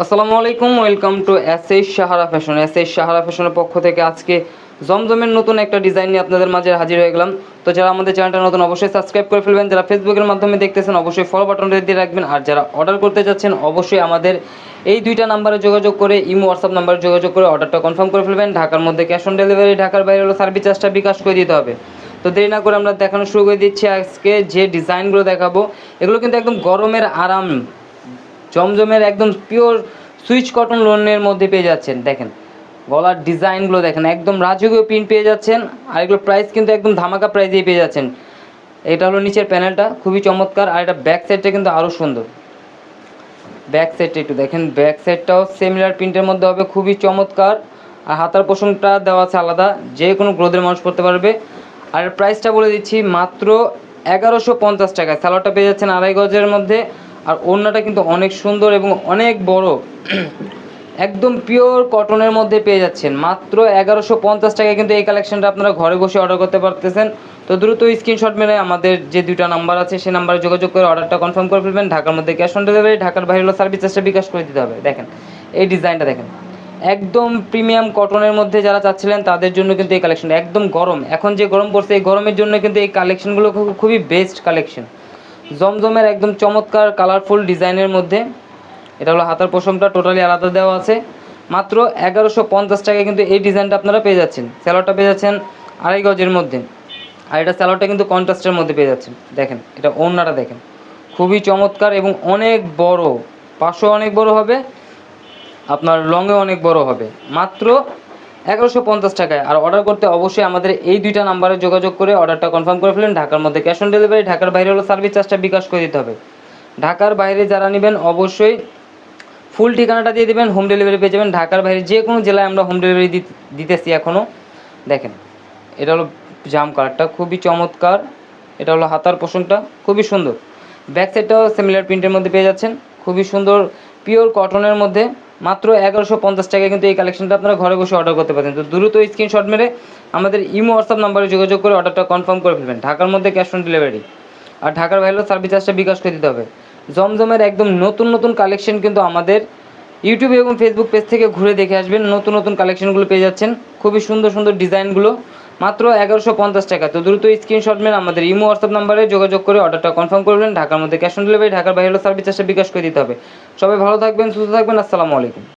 আসসালামু আলাইকুম, welcome to SS Sahara fashion. SS Sahara ফ্যাশনের পক্ষ থেকে আজকে জমজমের নতুন একটা ডিজাইন নিয়ে আপনাদের মাঝে হাজির হয়ে গেলাম। তো যারা আমাদের চ্যানেলটা নতুন অবশ্যই সাবস্ক্রাইব করে ফেলবেন, যারা ফেসবুকের মাধ্যমে দেখতেছেন অবশ্যই ফলো বাটনটা দিয়ে রাখবেন, আর যারা অর্ডার করতে যাচ্ছেন অবশ্যই আমাদের এই দুইটা নাম্বারে যোগাযোগ করে ইমো হোয়াটসঅ্যাপ নাম্বারে যোগাযোগ করে অর্ডারটা কনফার্ম করে ফেলবেন। ঢাকার মধ্যে ক্যাশ অন ডেলিভারি, ঢাকার বাইরে হলো সার্ভিস চার্জটা বিকাশ করে দিতে হবে। তো দেরি না করে আমরা দেখানো শুরু করে দিচ্ছি। আজকে যে ডিজাইনগুলো দেখাবো এগুলো কিন্তু একদম গরমের আরাম, জমজমের একদম পিওর সুইচ কটন লোনের মধ্যে পেয়ে যাচ্ছেন। দেখেন গলার ডিজাইনগুলো দেখেন, একদম রাজকীয় প্রিন্ট পেয়ে যাচ্ছেন। আর এগুলো প্রাইস কিন্তু একদম ধামাকা প্রাইসেই পেয়ে যাচ্ছেন। এটা হলো নিচের প্যানেলটা, খুবই চমৎকার। আর এটা ব্যাক সাইডটা কিন্তু আরও সুন্দর। ব্যাক সাইডটা একটু দেখেন, ব্যাক সাইডটাও সিমিলার প্রিন্টের মধ্যে হবে, খুবই চমৎকার। আর হাতার পোষণটা দেওয়া আছে আলাদা, যে কোনো গ্রোদের মানুষ পড়তে পারবে। আর প্রাইসটা বলে দিচ্ছি মাত্র 1150 টাকায়। সালোয়ারটা পেয়ে যাচ্ছেন 2.5 গজের মধ্যে। আর ওড়নাটা কিন্তু অনেক সুন্দর এবং অনেক বড়, একদম পিওর কটনের মধ্যে পেয়ে যাচ্ছেন মাত্র 1150 টাকায়। কিন্তু এই কালেকশনটা আপনারা ঘরে বসে অর্ডার করতে পারতেছেন। তো দ্রুত স্ক্রিনশট মেরে আমাদের যে দুইটা নাম্বার আছে সেই নাম্বারে যোগাযোগ করে অর্ডারটা কনফার্ম করে ফেলবেন। ঢাকার মধ্যে ক্যাশ অন ডেলিভারি, ঢাকার বাইরে হলো সার্ভিস চার্জটা বিকাশ করে দিতে হবে। দেখেন এই ডিজাইনটা দেখেন, একদম প্রিমিয়াম কটনের মধ্যে যারা চাচ্ছিলেন তাদের জন্য কিন্তু এই কালেকশনটা একদম গরম। এখন যে গরম পড়ছে এই গরমের জন্য কিন্তু এই কালেকশনগুলো খুবই বেস্ট কালেকশন। জমজমের একদম চমৎকার কালারফুল ডিজাইনের মধ্যে। এটা হলো হাতার পোষণটা টোটালি আলাদা দেওয়া আছে। মাত্র 1150 টাকায় কিন্তু এই ডিজাইনটা আপনারা পেয়ে যাচ্ছেন। স্যালোয়ারটা পেয়ে যাচ্ছেন 2.5 গজের মধ্যে। আর এটা স্যালোয়ারটা কিন্তু কন্ট্রাস্টের মধ্যে পেয়ে যাচ্ছেন। দেখেন এটা ওড়নাটা দেখেন, খুবই চমৎকার এবং অনেক বড়, পাশও অনেক বড় হবে, আপনার লংয়ে অনেক বড় হবে। মাত্র 1150 টাকায়। আর অর্ডার করতে অবশ্যই আমাদের এই দুইটা নাম্বারে যোগাযোগ করে অর্ডারটা কনফার্ম করে ফেলেন। ঢাকার মধ্যে ক্যাশ অন ডেলিভারি, ঢাকার বাইরে হলো সার্ভিস চার্জটা বিকাশ করে দিতে হবে। ঢাকার বাইরে যারা নেবেন অবশ্যই ফুল ঠিকানাটা দিয়ে দেবেন, হোম ডেলিভারি পেয়ে যাবেন। ঢাকার বাইরে যে কোনো জেলায় আমরা হোম ডেলিভারি দিতেছি এখনও। দেখেন এটা হলো জাম কালারটা, খুবই চমৎকার। এটা হলো হাতার পোষণটা, খুবই সুন্দর। ব্যাক সাইডটাও সিমিলার প্রিন্টের মধ্যে পেয়ে যাচ্ছেন, খুবই সুন্দর পিওর কটনের মধ্যে। মাত্র 1150 টাকায় কিন্তু এই কালেকশনটা আপনারা ঘরে বসে অর্ডার করতে পারেন। তো দ্রুত স্ক্রিনশট মেরে আমাদের ইমো হোয়াটসঅ্যাপ নাম্বারে যোগাযোগ করে অর্ডারটা কনফার্ম করে ফেলবেন। ঢাকার মধ্যে ক্যাশ অন ডেলিভারি, আর ঢাকার বাইরে সার্ভিস চার্জটা বিকাশ করে দিতে হবে। জমজমের একদম নতুন নতুন কালেকশন কিন্তু আমাদের ইউটিউব এবং ফেসবুক পেজ থেকে ঘুরে দেখে আসবেন। নতুন নতুন কালেকশনগুলো পেয়ে যাচ্ছেন, খুবই সুন্দর সুন্দর ডিজাইনগুলো মাত্র 1150 টাকা। তো দ্রুত স্ক্রিনশট মেরে আমাদের ইমো হোয়াটসঅ্যাপ নাম্বারে যোগাযোগ করে অর্ডারটা কনফার্ম করবেন। ঢাকার মধ্যে ক্যাশ অন ডেলিভারি, ঢাকার বাইরে সার্ভিস চার্জটা বিকাশ করে দিতে হবে। সবাই ভালো থাকবেন, সুস্থ থাকবেন। আসসালামু আলাইকুম।